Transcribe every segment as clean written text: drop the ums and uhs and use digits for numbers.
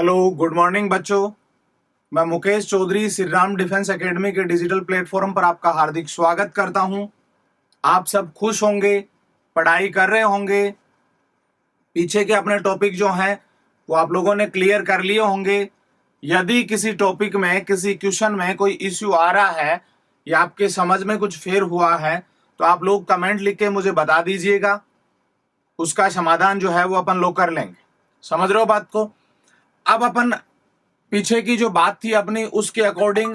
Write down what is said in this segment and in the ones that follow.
Hello, good morning बच्चों। मैं Mukesh Chaudhary Shri Ram defence academy के डिजिटल प्लेटफॉर्म पर आपका हार्दिक स्वागत करता हूं। आप सब खुश होंगे, पढ़ाई कर रहे होंगे, पीछे के अपने टॉपिक जो हैं वो आप लोगों ने क्लियर कर लिए होंगे। यदि किसी टॉपिक में, किसी क्वेश्चन में कोई इश्यू आ रहा है या आपके समझ में कुछ फेर हुआ है तो आप लोग कमेंट लिख के मुझे बता दीजिएगा। उसका समाधान जो है वो अपन लोग कर लेंगे। समझ रहे हो बात को? अब अपन पीछे की जो बात थी अपनी, उसके अकॉर्डिंग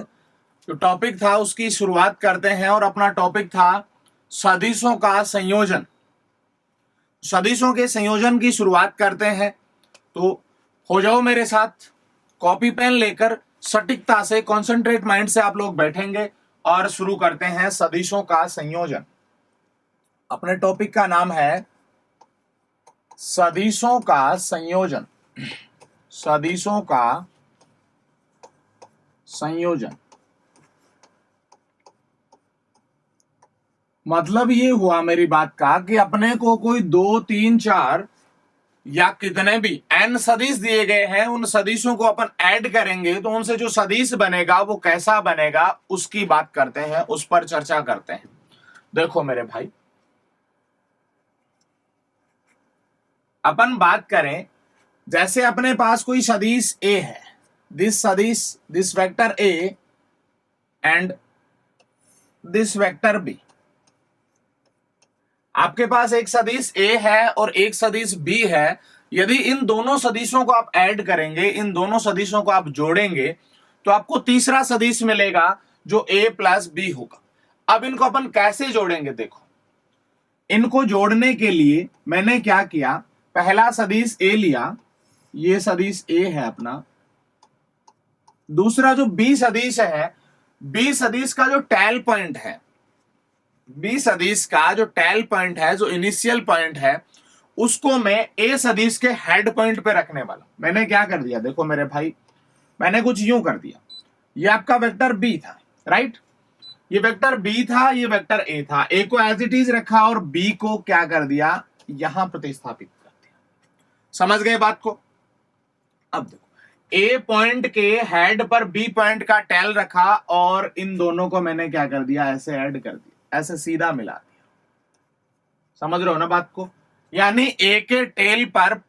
जो टॉपिक था उसकी शुरुआत करते हैं। और अपना टॉपिक था सदिशों का संयोजन। सदिशों के संयोजन की शुरुआत करते हैं। तो हो जाओ मेरे साथ, कॉपी पेन लेकर सटीकता से, कॉन्सेंट्रेट माइंड से आप लोग बैठेंगे और शुरू करते हैं सदिशों का संयोजन। अपने टॉपिक का नाम है सदिशों का संयोजन। सदिशों का संयोजन मतलब ये हुआ मेरी बात का कि अपने को कोई 2, 3, 4 या कितने भी n सदिश दिए गए हैं, उन सदिशों को अपन ऐड करेंगे तो उनसे जो सदिश बनेगा वो कैसा बनेगा उसकी बात करते हैं, उस पर चर्चा करते हैं। देखो मेरे भाई, अपन बात करें, जैसे अपने पास कोई सदिश a है, this vector a and this vector b। आपके पास एक सदिश a है और एक सदिश b है। यदि इन दोनों सदिशों को आप ऐड करेंगे, इन दोनों सदिशों को आप जोड़ेंगे तो आपको तीसरा सदिश मिलेगा जो a प्लस b होगा। अब इनको अपन कैसे जोड़ेंगे? देखो, इनको जोड़ने के लिए मैंने क्या किया, पहला सदिश a लिया, ये सदिश a है अपना। दूसरा जो b सदिश है, b सदिश का जो टैल पॉइंट है, बी सदिश का जो टैल पॉइंट है, जो इनिशियल पॉइंट है, उसको मैं ए सदिश के हेड पॉइंट पे रखने वाला। मैंने क्या कर दिया, देखो मेरे भाई, मैंने कुछ यूं कर दिया। ये आपका वेक्टर बी था, राइट? ये वेक्टर बी था, ये वेक्टर ए था। ए को एज इट इज रखा और बी को क्या कर दिया, यहां प्रतिस्थापित कर दिया। समझ गए बात को? अब देखो, ए पॉइंट के हेड पर बी पॉइंट का टैल रखा और इन दोनों को मैंने क्या कर दिया, ऐसे ऐड कर दिया, ऐसे सीधा मिला दिया। समझ रहे हो ना बात को? यानी ए के टेल पर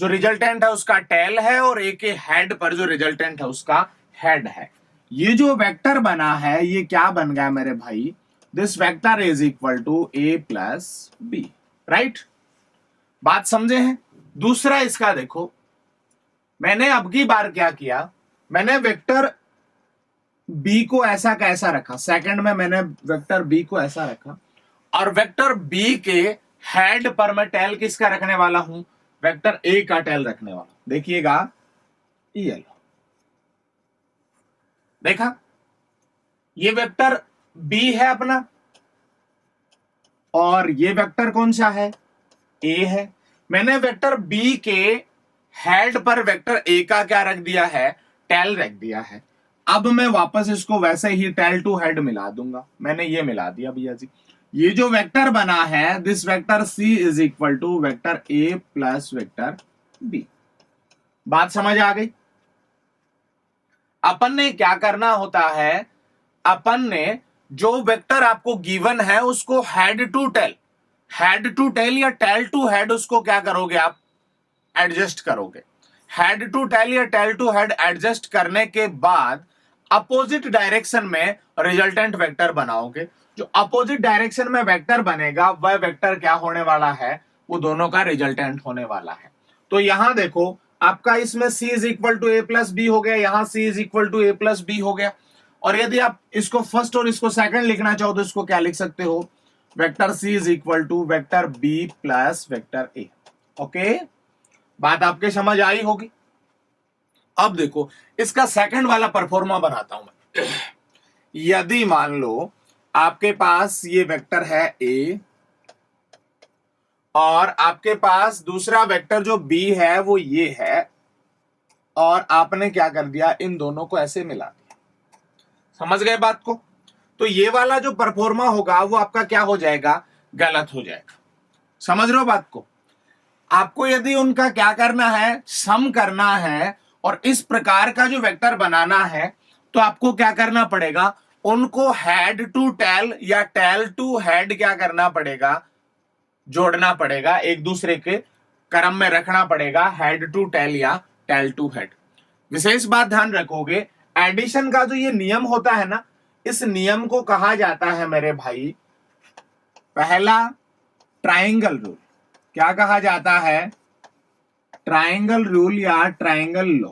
जो रिजल्टेंट है उसका टेल है और ए के हेड पर जो रिजल्टेंट है उसका हेड है। ये जो वेक्टर बना है ये क्या बन गया मेरे भाई, this vector is equal to a plus b, right? बात समझे हैं? दूसरा इसका देखो, मैंने अब की बार क्या किया, मैंने वेक्टर बी को ऐसा कैसा रखा, सेकंड में मैंने वेक्टर बी को ऐसा रखा और वेक्टर बी के हेड पर मैं टेल किसका रखने वाला हूं, वेक्टर ए का टेल रखने वाला। देखिएगा, ये लो, देखा, ये वेक्टर बी है अपना और ये वेक्टर कौन सा है, ए है। मैंने वेक्टर बी के हेड पर वेक्टर ए का क्या रख दिया है, टेल रख दिया है। अब मैं वापस इसको वैसे ही टेल टू हेड मिला दूंगा। मैंने ये मिला दिया भैया जी। ये जो वेक्टर बना है, this vector C is equal to vector A plus vector b. बात समझ आ गई? अपन ने क्या करना होता है, अपन ने जो वेक्टर आपको गिवन है उसको हेड टू टेल या टेल टू हेड, उसको क्या करोगे आप, एडजस्ट करोगे। हेड टू टेल या टेल टू हेड एडजस्ट करने के बाद अपोजिट डायरेक्शन में रिजल्टेंट वेक्टर बनाओगे। जो अपोजिट डायरेक्शन में वेक्टर बनेगा वह वेक्टर क्या होने वाला है, वो दोनों का रिजल्टेंट होने वाला है। तो यहां देखो, आपका इसमें c is equal to a plus b हो गया, यहां c is equal to a plus b हो गया। और यदि आप इसको फर्स्ट और इसको सेकंड लिखना चाहो तो इसको क्या लिख सकते हो, vector c is equal to vector b plus vector a। Okay, बात आपके समझ आई होगी। अब देखो, इसका सेकंड वाला परफॉर्मा बनाता हूं मैं। यदि मान लो आपके पास ये वेक्टर है a और आपके पास दूसरा वेक्टर जो b है वो ये है, और आपने क्या कर दिया, इन दोनों को ऐसे मिला दिया। समझ गए बात को? तो ये वाला जो परफॉर्मा होगा वो आपका क्या हो जाएगा, गलत हो जाएगा। समझ रहे हो बात को? आपको यदि उनका क्या करना है, सम करना है और इस प्रकार का जो वेक्टर बनाना है तो आपको क्या करना पड़ेगा, उनको हेड टू टेल या टेल टू हेड क्या करना पड़ेगा, जोड़ना पड़ेगा, एक दूसरे के क्रम में रखना पड़ेगा, हेड टू टेल या टेल टू हेड। विशेष बात ध्यान रखोगे, एडिशन का जो ये नियम होता है ना, इस नियम को कहा जाता है मेरे भाई, पहला ट्रायंगल रूल। क्या कहा जाता है, ट्रायंगल रूल या ट्रायंगल लॉ,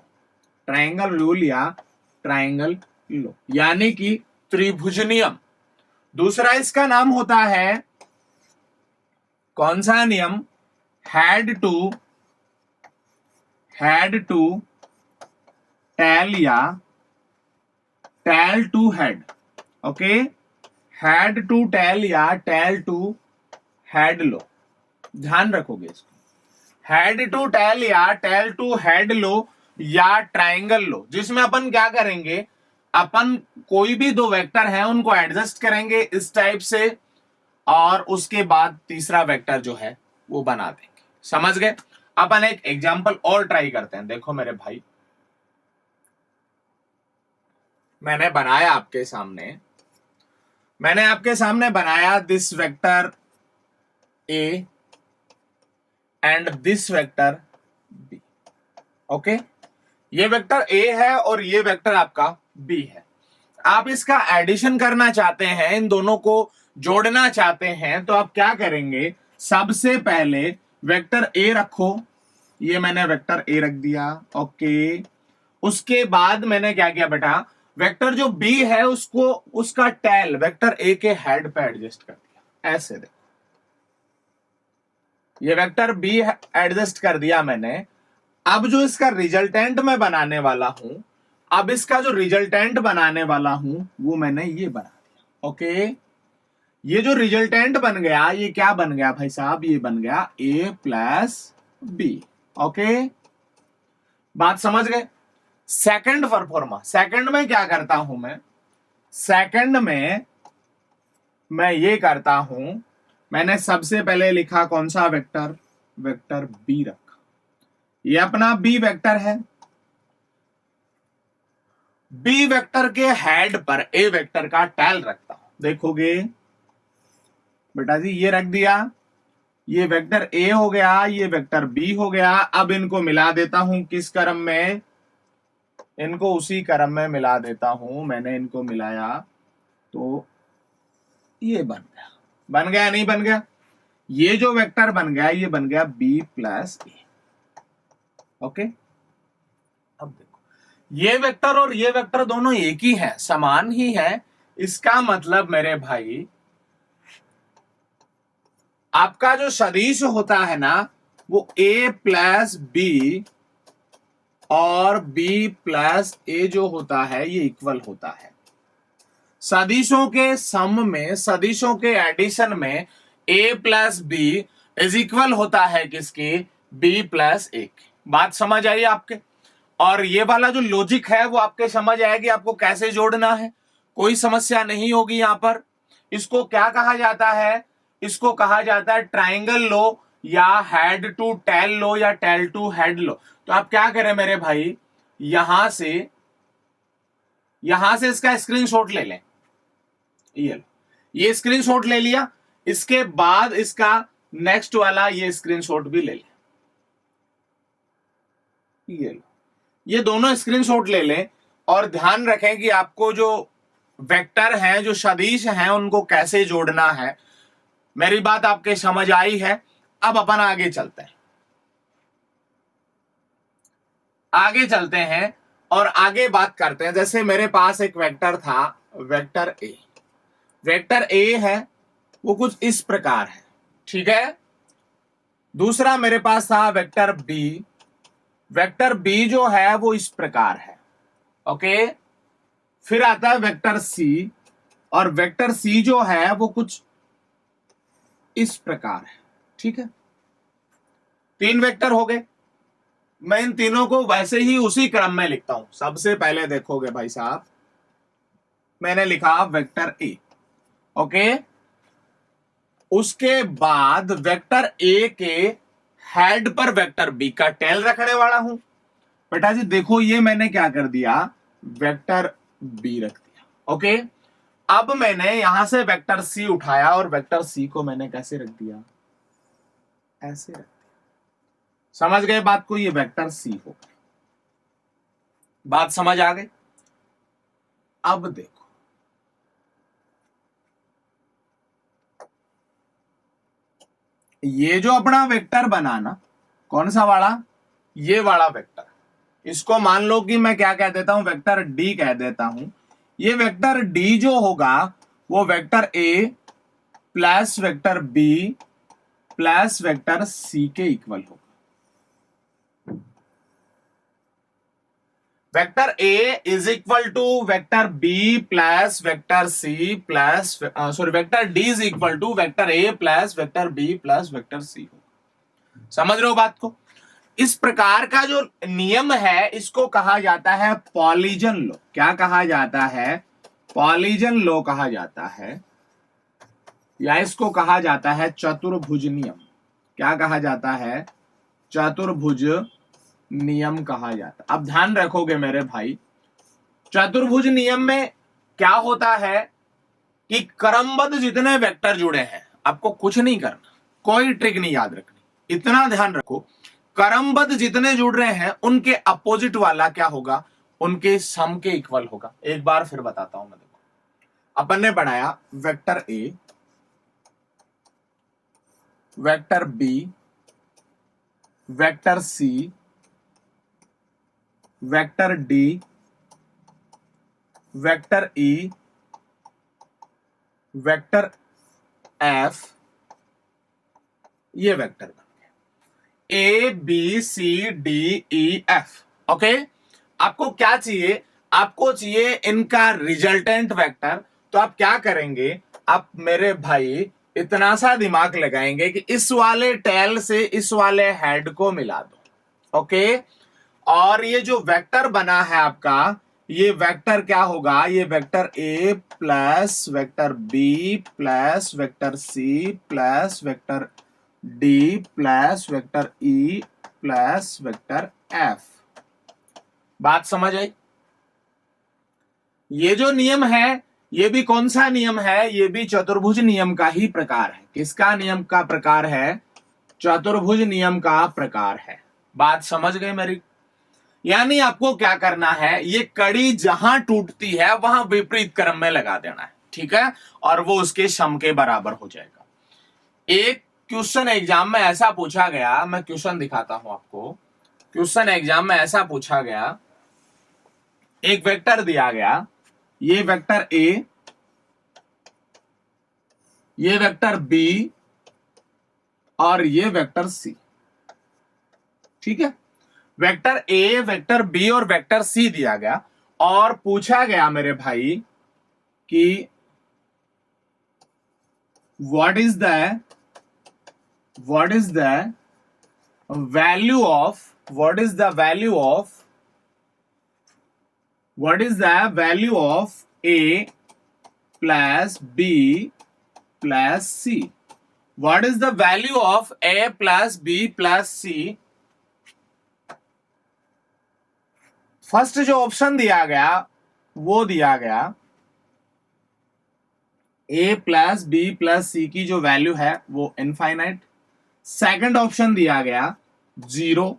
ट्रायंगल रूल या ट्रायंगल लॉ, यानी कि त्रिभुज नियम। दूसरा इसका नाम होता है कौन सा नियम, हेड टू टेल या tail to head. Okay, head to tail या टेल टू हेड लो, ध्यान रखोगे इसको, हेड टू टेल या टेल टू हेड लो या ट्रायंगल लो, जिसमें अपन क्या करेंगे, अपन कोई भी दो वेक्टर है उनको एडजस्ट करेंगे इस टाइप से, और उसके बाद तीसरा वेक्टर जो है वो बना देंगे। समझ गए। अपन एक एग्जांपल और ट्राई करते हैं। देखो मेरे भाई, मैंने आपके सामने बनाया this vector A and this vector B. Okay, ये वेक्टर ए है और ये वेक्टर आपका बी है। आप इसका एडिशन करना चाहते हैं, इन दोनों को जोड़ना चाहते हैं, तो आप क्या करेंगे, सबसे पहले वेक्टर ए रखो, ये मैंने वेक्टर ए रख दिया। ओके, उसके बाद मैंने क्या किया बेटा, वेक्टर जो बी है उसको उसका टेल वेक्टर ए के हेड पे एडजस्ट कर दिया। ऐसे देखो, ये वेक्टर बी एडजस्ट कर दिया मैंने। अब जो इसका रिजल्टेंट मैं बनाने वाला हूं, अब इसका जो रिजल्टेंट बनाने वाला हूं वो मैंने ये बना दिया। ओके, ये जो रिजल्टेंट बन गया, ये क्या बन गया भाई साहब, ये बन गया ए प्लस बी। ओके, बात समझ गए। सेकंड परफॉर्मा, सेकंड में क्या करता हूं मैं, सेकंड में मैं ये करता हूं, मैंने सबसे पहले लिखा कौन सा वेक्टर, वेक्टर बी रखा, ये अपना बी वेक्टर है। बी वेक्टर के हेड पर ए वेक्टर का टेल रखता हूं। देखोगे बेटा जी, ये रख दिया, ये वेक्टर ए हो गया, ये वेक्टर बी हो गया। अब इनको मिला देता हूं किस क्रम में, इनको उसी क्रम में मिला देता हूं। मैंने इनको मिलाया तो ये बन गया नहीं बन गया, ये जो वेक्टर बन गया ये बन गया बी प्लस ए। ओके, अब देखो, ये वेक्टर और ये वेक्टर दोनों एक ही है, समान ही है। इसका मतलब मेरे भाई, आपका जो सदिश होता है ना, वो ए प्लस बी और बी प्लस ए जो होता है ये इक्वल होता है। सदिशों के सम में, सदिशों के एडिशन में ए प्लस बी इज इक्वल होता है किसके, बी प्लस ए। बात समझ आई आपके। और ये वाला जो लॉजिक है वो आपके समझ आएगी, आपको कैसे जोड़ना है, कोई समस्या नहीं होगी यहां पर। इसको क्या कहा जाता है, इसको कहा जाता है ट्रायंगल लो या हेड टू टेल लो या टेल टू हेड लो। तो आप क्या करें मेरे भाई, यहां से इसका स्क्रीनशॉट ले लें, ये स्क्रीनशॉट ले लिया, इसके बाद इसका नेक्स्ट वाला ये स्क्रीनशॉट भी ले लें, ये दोनों स्क्रीनशॉट ले लें। और ध्यान रखें कि आपको जो वेक्टर हैं, जो सदिश हैं, उनको कैसे जोड़ना है। मेरी बात आपके समझ आई है। अब अपन आगे चलते हैं और आगे बात करते हैं। जैसे मेरे पास एक वेक्टर था, वेक्टर ए, वेक्टर ए है वो कुछ इस प्रकार है, ठीक है। दूसरा मेरे पास था वेक्टर बी, वेक्टर बी जो है वो इस प्रकार है। ओके, फिर आता है वेक्टर सी, और वेक्टर सी जो है वो कुछ इस प्रकार है, ठीक है। तीन वेक्टर हो गए। मैं इन तीनों को वैसे ही उसी क्रम में लिखता हूं। सबसे पहले देखोगे भाई साहब, मैंने लिखा वेक्टर ए। ओके, उसके बाद वेक्टर ए के हेड पर वेक्टर बी का टेल रखने वाला हूं। बेटा जी देखो ये मैंने क्या कर दिया, वेक्टर बी रख दिया। ओके, अब मैंने यहां से वेक्टर सी उठाया और वेक्टर सी को मैंने कैसे रख दिया, ऐसे रख दिया। समझ गए बात को, ये वेक्टर सी होगा। बात समझ आ गई। अब देखो ये जो अपना वेक्टर बना ना, कौन सा वाला, ये वाला वेक्टर, इसको मान लो कि मैं क्या कह देता हूं, वेक्टर डी कह देता हूं। ये वेक्टर डी जो होगा वो वेक्टर ए plus vector b plus vector c के इक्वल होगा। Vector a is equal to vector b plus vector c plus sorry vector d is equal to vector A plus vector b plus vector c होगा। समझ रहे हो बात को। इस प्रकार का जो नियम है इसको कहा जाता है पॉलीजन लॉ। क्या कहा जाता है, पॉलीजन लॉ कहा जाता है, या इसको कहा जाता है चतुर्भुज नियम। क्या कहा जाता है, चतुर्भुज नियम कहा जाता। अब ध्यान रखोगे मेरे भाई, चतुर्भुज नियम में क्या होता है कि क्रमबद्ध जितने वेक्टर जुड़े हैं, आपको कुछ नहीं करना, कोई ट्रिक नहीं याद रखनी, इतना ध्यान रखो, क्रमबद्ध जितने जुड़ रहे हैं उनके अपोजिट वाला क्या होगा, उनके सम के इक्वल होगा। एक बार फिर बताता हूं मैं। देखो अपन ने बनाया vector a, vector b, vector c, vector d, vector e, vector f, ये वेक्टर बन गया a b c d e f. Okay, आपको क्या चाहिए, आपको चाहिए इनका रिजल्टेंट वेक्टर। तो आप क्या करेंगे, आप मेरे भाई इतना सा दिमाग लगाएंगे कि इस वाले टेल से इस वाले हेड को मिला दो। ओके, और ये जो वेक्टर बना है आपका, ये वेक्टर क्या होगा, ये वेक्टर ए plus vector b plus vector c plus vector d plus vector e plus vector f. बात समझ आई। ये जो नियम है ये भी कौन सा नियम है, ये भी चतुर्भुज नियम का ही प्रकार है। किसका नियम का प्रकार है, चतुर्भुज नियम का प्रकार है। बात समझ गए मेरी। यानी आपको क्या करना है, ये कड़ी जहां टूटती है वहां विपरीत क्रम में लगा देना है, ठीक है, और वो उसके सम के बराबर हो जाएगा। एक क्वेश्चन एग्जाम में ऐसा पूछा गया, मैं क्वेश्चन दिखाता हूं आपको। क्वेश्चन एग्जाम में ऐसा पूछा गया, एक वेक्टर दिया गया, ये वेक्टर ए, ये वेक्टर बी और ये वेक्टर सी, ठीक है। वेक्टर ए, वेक्टर बी और वेक्टर सी दिया गया और पूछा गया मेरे भाई कि what is the value of a plus B plus c. What is the value of a plus B plus c. First जो ऑप्शन दिया गया वो दिया गया a plus B plus c की जो वैल्यू है वो इनफाइनाइट। सेकंड ऑप्शन दिया गया 0।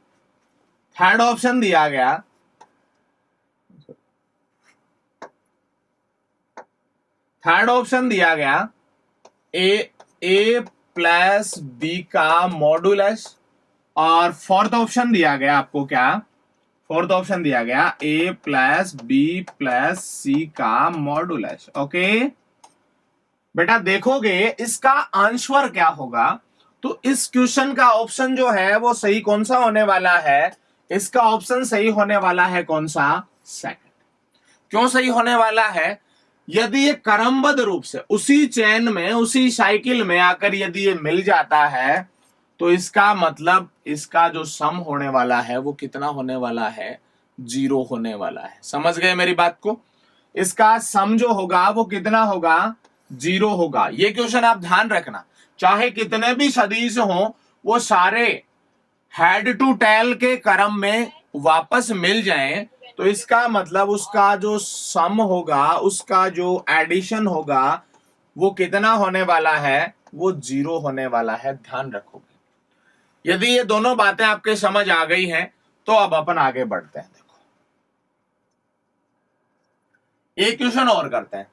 थर्ड ऑप्शन दिया गया ए प्लस बी का मॉडुलस। और फोर्थ ऑप्शन दिया गया आपको क्या, फोर्थ ऑप्शन दिया गया ए प्लस बी प्लस सी का मॉडुलस। ओके बेटा, देखोगे इसका आंसर क्या होगा। तो इस क्वेश्चन का ऑप्शन जो है वो सही कौन सा होने वाला है, इसका ऑप्शन सही होने वाला है कौन सा, सेकंड। क्यों सही होने वाला है, यदि ये क्रमबद्ध रूप से उसी चेन में उसी साइकिल में आकर यदि ये मिल जाता है तो इसका मतलब इसका जो सम होने वाला है वो कितना होने वाला है, 0 होने वाला है। समझ गए मेरी बात को। इसका सम जो होगा वो कितना होगा, 0 होगा। ये क्वेश्चन आप ध्यान रखना, चाहे कितने भी सदिश हो वो सारे हेड टू टेल के क्रम में वापस मिल जाए तो इसका मतलब उसका जो सम होगा, उसका जो एडिशन होगा वो कितना होने वाला है, वो 0 होने वाला है, ध्यान रखोगे। यदि ये दोनों बातें आपके समझ आ गई हैं तो अब अपन आगे बढ़ते हैं। देखो एक क्वेश्चन और करते हैं।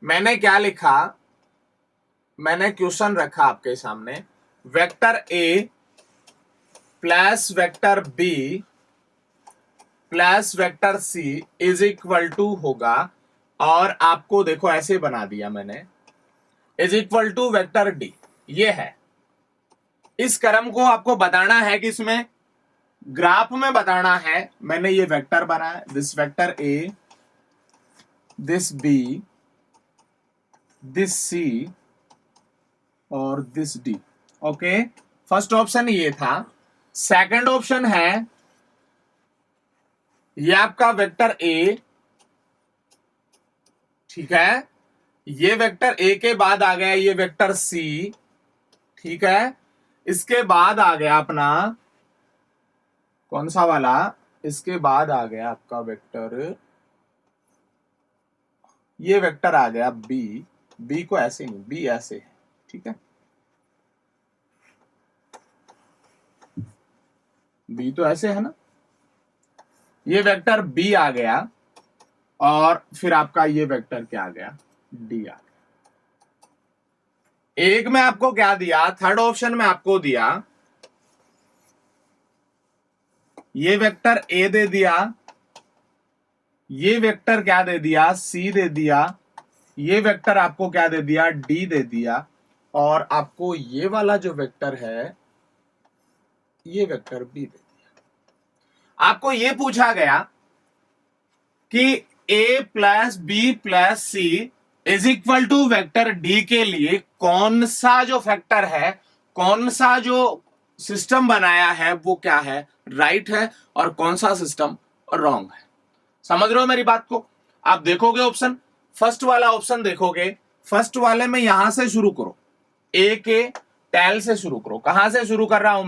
मैंने क्या लिखा, मैंने क्वेश्चन रखा आपके सामने, vector A plus vector b plus vector C is equal to होगा, और आपको देखो ऐसे बना दिया मैंने, is equal to vector d. ये है, इस क्रम को आपको बताना है कि इसमें ग्राफ में बताना है। मैंने ये वेक्टर बनाया, this vector A, this B, this C और this D. Okay, first option ये था। सेकंड ऑप्शन है ये आपका वेक्टर ए, ठीक है, ये वेक्टर ए के बाद आ गया ये वेक्टर सी, ठीक है, इसके बाद आ गया अपना कौन सा वाला, इसके बाद आ गया आपका वेक्टर, ये वेक्टर आ गया बी। बी को ऐसे नहीं, बी ऐसे है, ठीक है, बी तो ऐसे है ना, ये वेक्टर बी आ गया, और फिर आपका ये वेक्टर क्या आ गया, डी आ गया। एक में आपको क्या दिया, थर्ड ऑप्शन में आपको दिया ये वेक्टर ए दे दिया, ये वेक्टर क्या दे दिया, सी दे दिया, ये वेक्टर आपको क्या दे दिया, डी दे दिया, और आपको ये वाला जो वेक्टर है ये वेक्टर बी दे दिया। आपको ये पूछा गया कि A plus B plus C is equal to vector D के लिए कौन सा जो फैक्टर है, कौन सा जो सिस्टम बनाया है वो क्या है, राइट है, और कौन सा सिस्टम रॉन्ग है। समझ रहे हो मेरी बात को? आप देखोगे ऑप्शन, फर्स्ट वाला ऑप्शन देखोगे, फर्स्ट वाले में यहां से शुरू करो, ए के टैल से शुरू करो। कहां से शुरू कर रहा हूं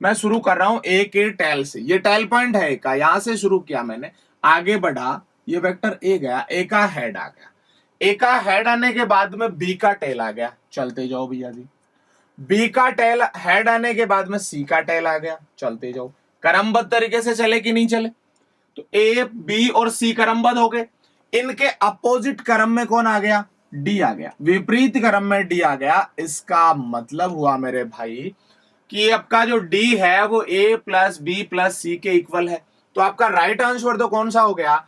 मैं शुरू कर रहा हूं ए के टैल से। ये टैल पॉइंट है ए का, यहां से शुरू किया मैंने, आगे बढ़ा, ये वेक्टर ए गया, ए का हेड आ गया, ए का हेड आने के बाद में बी का टेल आ गया, चलते जाओ भैया जी, बी का टेल हेड आने के बाद में सी का टेल आ गया, चलते जाओ। क्रमबद्ध तरीके से चले कि नहीं चले? तो ए बी और सी क्रमबद्ध हो गए। इनके अपोजिट क्रम में कौन आ गया, डी आ गया, विपरीत क्रम में डी आ गया। इसका मतलब हुआ मेरे भाई कि आपका जो डी है वो ए प्लस बी प्लस सी के इक्वल है। तो आपका राइट आंसर तो कौन सा हो गया,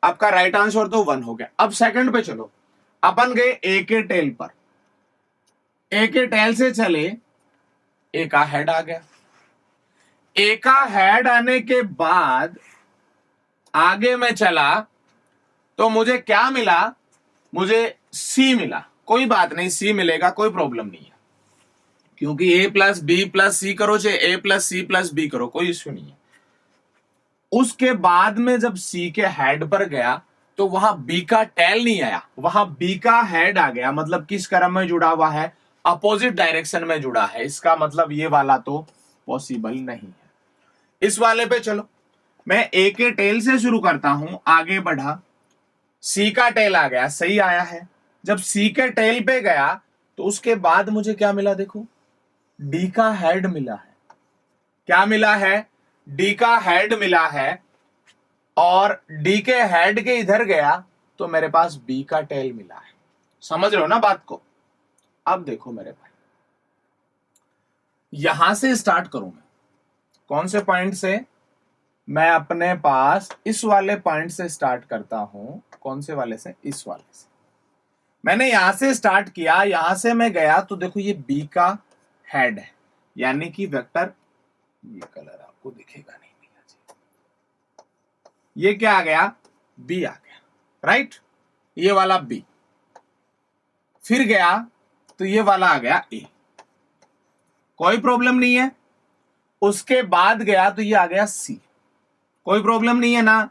आपका राइट आंसर तो 1 हो गया। अब सेकंड पे चलो, अपन गए ए के टेल पर, ए के टेल से चले, ए का हेड आ गया, ए का हेड आने के बाद आगे में चला तो मुझे क्या मिला, मुझे सी मिला। कोई बात नहीं, सी मिलेगा, कोई प्रॉब्लम नहीं है, क्योंकि ए प्लस बी प्लस सी करो चाहे ए प्लस सी प्लस बी करो, कोई इश्यू नहीं है। उसके बाद में जब सी के हेड पर गया तो वहां बी का टेल नहीं आया, वहां बी का हेड आ गया। मतलब किस क्रम में जुड़ा हुआ है, अपोजिट डायरेक्शन में जुड़ा है। इसका मतलब ये वाला तो पॉसिबल नहीं है। इस वाले पे चलो, मैं ए के टेल से शुरू करता हूं, आगे बढ़ा, सी का टेल आ गया, सही आया है। जब सी के टेल पे गया तो उसके बाद मुझे क्या मिला, देखो डी का हेड मिला है। क्या मिला है, डी का हेड मिला है, और डी के हेड के इधर गया तो मेरे पास बी का टेल मिला है। समझ रहे हो ना बात को? अब देखो मेरे भाई, यहां से स्टार्ट करूं मैं, कौन से पॉइंट से, मैं अपने पास इस वाले पॉइंट से स्टार्ट करता हूं। कौन से वाले से, इस वाले से। मैंने यहां से स्टार्ट किया, यहां से मैं गया तो देखो ये बी का हेड है, यानी कि वेक्टर, ये कलर आपको दिखेगा नहीं भैया जी, ये क्या आ गया, बी आ गया, राइट, ये वाला बी। फिर गया तो ये वाला आ गया ए, कोई प्रॉब्लम नहीं है। उसके बाद गया तो ये आ गया सी, कोई प्रॉब्लम नहीं है ना।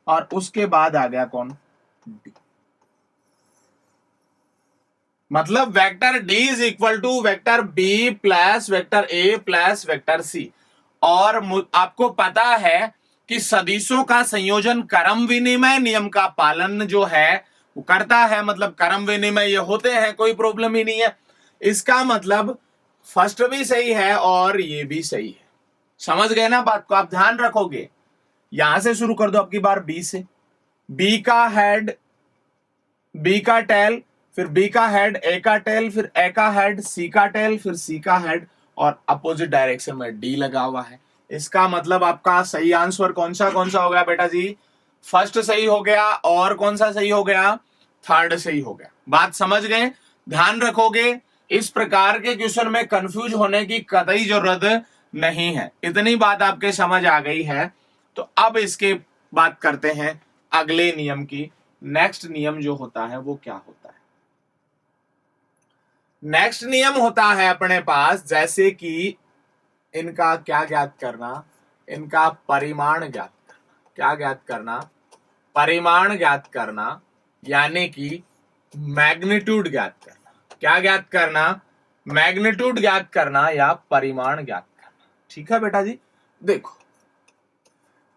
और उसके बाद आ गया कौन, डी। मतलब vector d is equal to vector b plus vector A plus vector c. और आपको पता है कि सदिशों का संयोजन क्रम विनिमय नियम का पालन जो है वो करता है, मतलब क्रम विनिमय ये होते हैं, कोई प्रॉब्लम ही नहीं है। इसका मतलब फर्स्ट भी सही है और ये भी सही है। समझ गए ना बात को? आप ध्यान रखोगे। यहां से शुरू कर दो आपकी बार बी से। बी का हेड, बी का टेल, फिर बी का हेड, ए का टेल, फिर ए का हेड, सी का टेल, फिर सी का हेड, और अपोजिट डायरेक्शन में डी लगा हुआ है। इसका मतलब आपका सही आंसर कौन सा हो गया बेटा जी? फर्स्ट सही हो गया, और कौन सा सही हो गया? थर्ड सही हो गया। बात समझ गए? ध्यान रखोगे, इस प्रकार के क्वेश्चन में कंफ्यूज होने की कतई जरूरत नहीं है। इतनी बात आपके समझ आ गई है। तो अब इसके बात करते हैं अगले नियम की। नेक्स्ट नियम जो होता है वो क्या होता है? नेक्स्ट नियम होता है अपने पास, जैसे कि इनका क्या ज्ञात करना? इनका परिमाण ज्ञात करना। क्या ज्ञात करना? परिमाण ज्ञात करना, यानी कि मैग्नीट्यूड ज्ञात करना। क्या ज्ञात करना? मैग्नीट्यूड ज्ञात करना या परिमाण ज्ञात करना। ठीक है बेटा जी। देखो,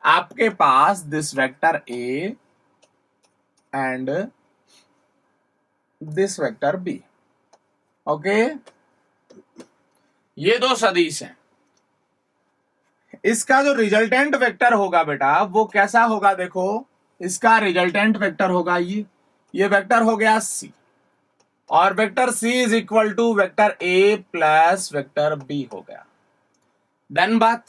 आपके पास this vector A and this vector B, okay, ये दो सदिश हैं। इसका जो रिजल्टेंट वेक्टर होगा बेटा वो कैसा होगा? देखो, इसका रिजल्टेंट वेक्टर होगा ये वेक्टर हो गया सी, और vector C is equal to vector A plus vector B हो गया। देन बात,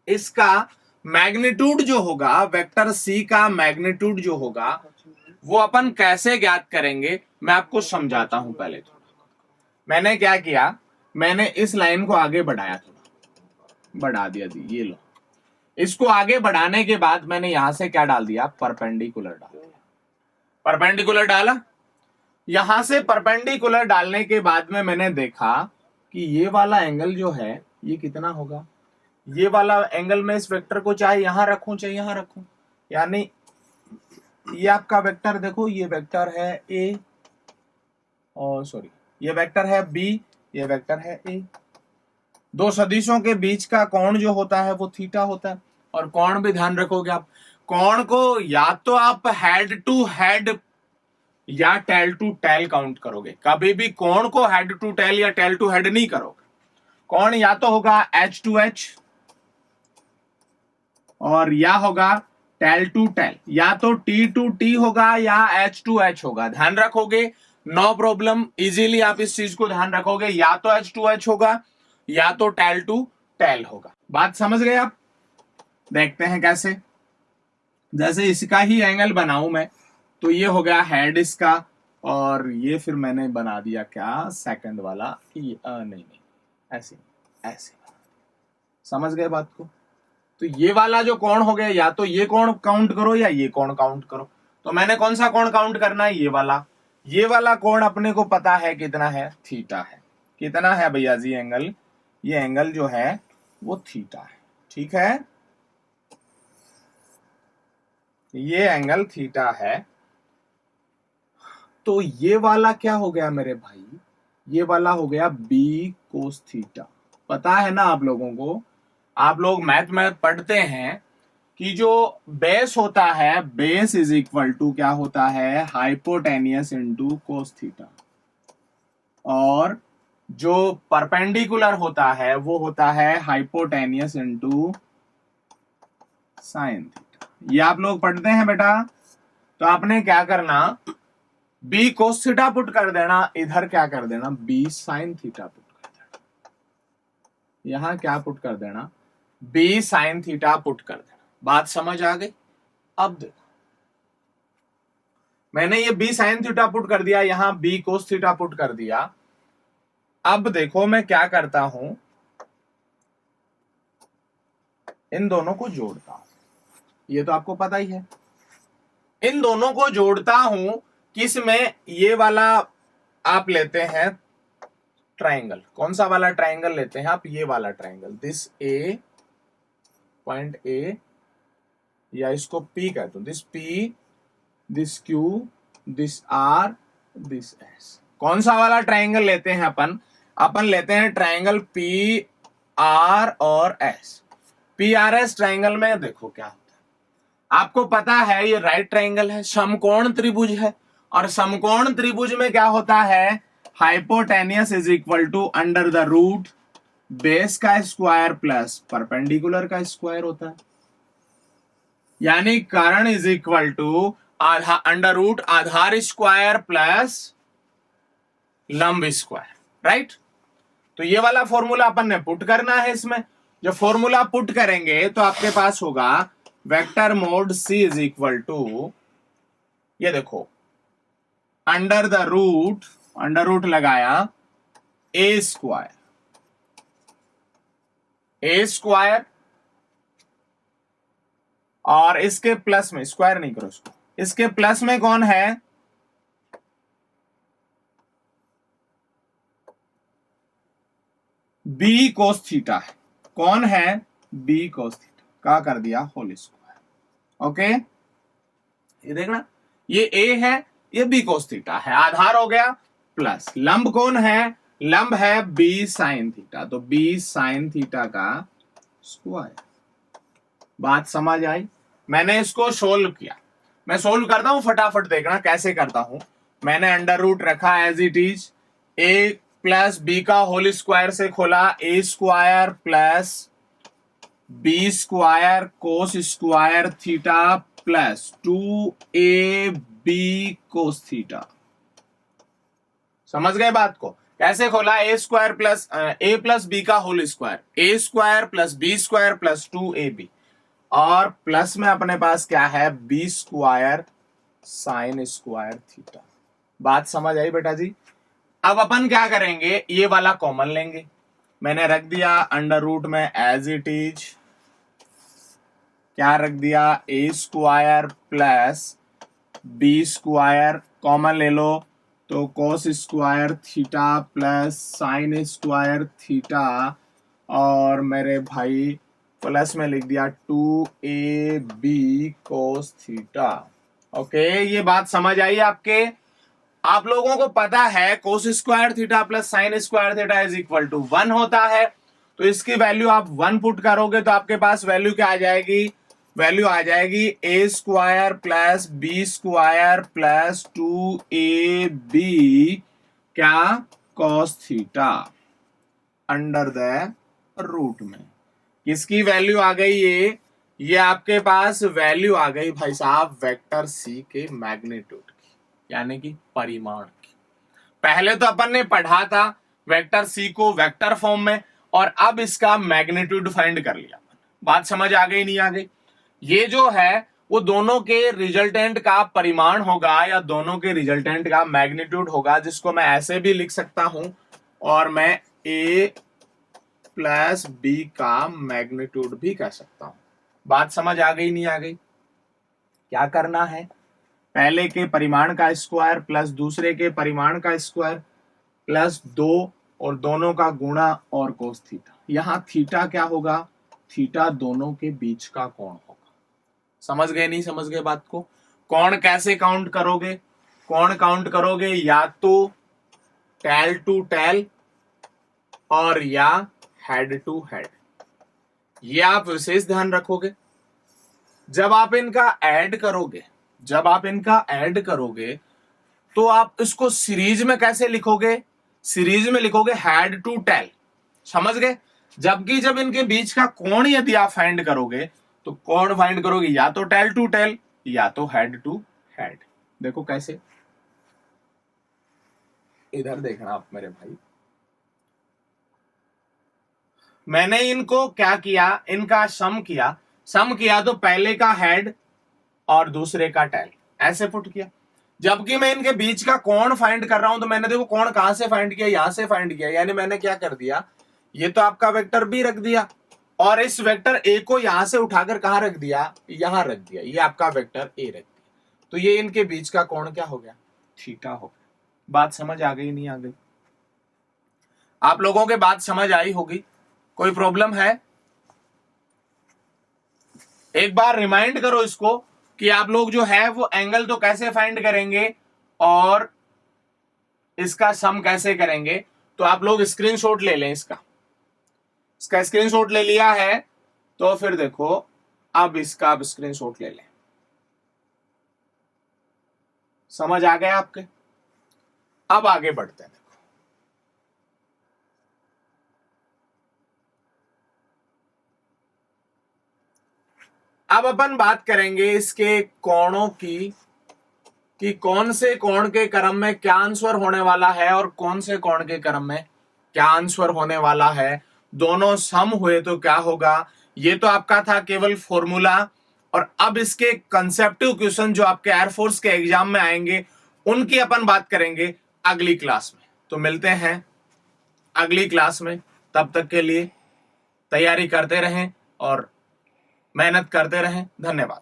इसका मैग्नीट्यूड जो होगा, वेक्टर सी का मैग्नीट्यूड जो होगा वो अपन कैसे ज्ञात करेंगे, मैं आपको समझाता हूं। पहले तो मैंने क्या किया, मैंने इस लाइन को आगे बढ़ाया, थोड़ा बढ़ा दिया जी, ये लो। इसको आगे बढ़ाने के बाद मैंने यहां से क्या डाल दिया? परपेंडिकुलर डाल दिया। परपेंडिकुलर डाला। यहां से परपेंडिकुलर डालने के बाद में मैंने देखा कि ये वाला एंगल जो है ये कितना होगा? ये वाला एंगल में इस वेक्टर को चाहे यहां रखूं चाहे यहां रखूं, यानी ये आपका वेक्टर देखो, ये वेक्टर है ए, और सॉरी ये वेक्टर है बी, ये वेक्टर है ए। दो सदिशों के बीच का कोण जो होता है वो थीटा होता है। और कोण भी ध्यान रखोगे आप, कोण को या तो आप हेड टू हेड या टेल टू टेल काउंट करोगे। कभी भी कोण को हेड टू टेल या टेल टू हेड नहीं करोगे। कोण या तो होगा एच टू एच, और या होगा टेल टू टेल, या तो टी टू टी होगा या एच टू एच होगा। ध्यान रखोगे, नो प्रॉब्लम, इजीली आप इस चीज को ध्यान रखोगे, या तो एच टू एच होगा या तो टेल टू टेल होगा। बात समझ गए आप? देखते हैं कैसे। जैसे इसका ही एंगल बनाऊं मैं, तो ये हो गया हेड इसका, और ये फिर मैंने बना दिया क्या? सेकंड वाला। नहीं, ऐसे ऐसे। समझ गए बात को? तो ये वाला जो कोण हो गया, या तो ये कोण काउंट करो या ये कोण काउंट करो। तो मैंने कौन सा कोण काउंट करना है? ये वाला। ये वाला कोण अपने को पता है कितना है? थीटा है। कितना है भैया जी एंगल? ये एंगल जो है वो थीटा है। ठीक है, ये एंगल थीटा है। तो ये वाला क्या हो गया मेरे भाई? ये वाला हो गया बी कोस थीटा। पता है ना आप लोगों को, आप लोग मैथ में पढ़ते हैं कि जो बेस होता है, बेस इज इक्वल टू क्या होता है? Hypotenuse into cos theta. और जो परपेंडिकुलर होता है वो होता है हाइपोटेनियस इनटू साइन थीटा। ये आप लोग पढ़ते हैं बेटा। तो आपने क्या करना, बी कोस थीटा पुट कर देना, इधर क्या कर देना? बी साइन थीटा पुट कर देना। यहां क्या पुट कर देना? बी साइन थीटा पुट कर देना। बात समझ आ गई? अब देखो, मैंने ये बी साइन थीटा पुट कर दिया, यहां बी कोस थीटा पुट कर दिया। अब देखो मैं क्या करता हूं, इन दोनों को जोड़ता हूं। ये तो आपको पता ही है। इन दोनों को जोड़ता हूं किस में? ये वाला आप लेते हैं ट्राइंगल। कौन सा वाला ट्राइंगल लेते हैं आप? ये वाला triangle. This a, point a, या इसको पी कहते हो। This p, this q, this r, this s. कौन सा वाला ट्राइंगल लेते हैं अपन? अपन लेते हैं ट्राइंगल पी आर और S. P R S triangle में देखो क्या होता है, आपको पता है ये राइट ट्राइंगल है, समकोण त्रिभुज है, और समकोण त्रिभुज में क्या होता है, hypotenuse is equal to under the root base का स्क्वायर प्लस परपेंडिकुलर का स्क्वायर होता है, यानी कर्ण is equal to under root आधार स्क्वायर प्लस लंब स्क्वायर, राइट। तो ये वाला फॉर्मूला अपन ने पुट करना है इसमें। जब फॉर्मूला पुट करेंगे तो आपके पास होगा vector mod c is equal to, ये देखो, अंडर रूट लगाया ए स्क्वायर और इसके प्लस में, स्क्वायर नहीं करो इसको, इसके प्लस में कौन है, बी कोस थीटा है। कौन है, बी कोस थीटा का कर दिया होल स्क्वायर। ओके, ये देखना, ये ए है, ये बी कोस थीटा है, आधार हो गया प्लस लंब कौन है, लंब है बी साइन थीटा, तो बी साइन थीटा का स्क्वायर। बात समझ आई। मैंने इसको सोल्व किया, मैं सोल्व करता हूं, फटाफट देखना कैसे करता हूं। मैंने अंडर रूट रखा as it is, A plus B का होल स्क्वायर से खोला, A square plus B square cos square theta plus 2ab cos theta. समझ गए बात को, कैसे खोला, A square plus A plus B का whole square, A square plus B square plus 2ab, और प्लस में अपने पास क्या है, B square sine square theta. बात समझ आई बेटा जी। अब अपन क्या करेंगे, ये वाला कॉमन लेंगे। मैंने रख दिया अंडर रूट में एज इट इज, क्या रख दिया, A square plus B square, common ले लो तो cos square theta plus sine square theta, और मेरे भाई प्लस में लिख दिया 2ab कोस थीटा। ओके, ये बात समझ आई आपके। आप लोगों को पता है cos square theta plus sine square theta is equal to 1 होता है, तो इसकी वैल्यू आप 1 पुट करोगे तो आपके पास वैल्यू क्या आ जाएगी, वैल्यू आ जाएगी A square plus B square plus 2ab क्या, cos theta under the root में। किसकी वैल्यू आ गई, ये आपके पास वैल्यू आ गई भाई साहब वेक्टर सी के मैग्नीट्यूड की, यानी कि परिमाण की। पहले तो अपन ने पढ़ा था वेक्टर सी को वेक्टर फॉर्म में, और अब इसका मैग्नीट्यूड फाइंड कर लिया। बात समझ आ गई, नहीं आ गई। ये जो है वो दोनों के रिजल्टेंट का परिमाण होगा या दोनों के रिजल्टेंट का मैग्नीट्यूड होगा, जिसको मैं ऐसे भी लिख सकता हूं, और मैं ए प्लस बी का मैग्नीट्यूड भी कह सकता हूं। बात समझ आ गई, नहीं आ गई। क्या करना है, पहले के परिमाण का स्क्वायर प्लस दूसरे के परिमाण का स्क्वायर प्लस 2 और दोनों का गुणा और कोस थीटा। यहां थीटा क्या होगा, थीटा दोनों के बीच का कोण होगा। समझ गए, नहीं समझ गए बात को। कोण कैसे काउंट करोगे, कोण काउंट करोगे या तो टेल टू टेल और या हेड टू हेड। ये आप विशेष ध्यान रखोगे। जब आप इनका ऐड करोगे तो आप इसको सीरीज में कैसे लिखोगे, सीरीज में लिखोगे हेड टू टेल। समझ गए। जबकि जब इनके बीच का कोण यदि आप फाइंड करोगे तो कोण फाइंड करोगे या तो टेल टू टेल या तो हेड टू हेड। देखो कैसे, इधर देखना आप मेरे भाई। मैंने इनको क्या किया, इनका सम किया तो पहले का हेड और दूसरे का टेल ऐसे पुट किया। जबकि मैं इनके बीच का कोण फाइंड कर रहा हूं तो मैंने देखो कोण कहां से फाइंड किया, यहां से फाइंड किया। यानी मैंने क्या कर दिया, ये तो आपका वेक्टर बी रख दिया और इस वेक्टर ए को यहां से उठाकर कहां रख दिया, यहां रख दिया। ये आपका वेक्टर ए रख दिया, तो ये इनके बीच का कोण क्या हो गया, थीटा हो गया। बात समझ आ गई, नहीं आ गई। आप लोगों के बात समझ आई होगी। कोई प्रॉब्लम है? एक बार रिमाइंड करो इसको कि आप लोग जो है वो एंगल तो कैसे फाइंड करेंगे और इसका सम कैसे करेंगे। तो आप लोग स्क्रीनशॉट ले लें इसका। इसका स्क्रीनशॉट ले लिया है तो फिर देखो अब इसका आप स्क्रीनशॉट ले लें। समझ आ गया आपके? अब आगे बढ़ते हैं। देखो अब अपन बात करेंगे इसके कोणों की कि कौन से कोण के क्रम में क्या आंसर होने वाला है और कौन से कोण के क्रम में क्या आंसर होने वाला है। दोनों सम हुए तो क्या होगा। ये तो आपका था केवल फॉर्मूला, और अब इसके कंसेप्टिव क्वेश्चन जो आपके एयरफोर्स के एग्जाम में आएंगे उनकी अपन बात करेंगे अगली क्लास में। तो मिलते हैं अगली क्लास में, तब तक के लिए तैयारी करते रहें और मेहनत करते रहें। धन्यवाद।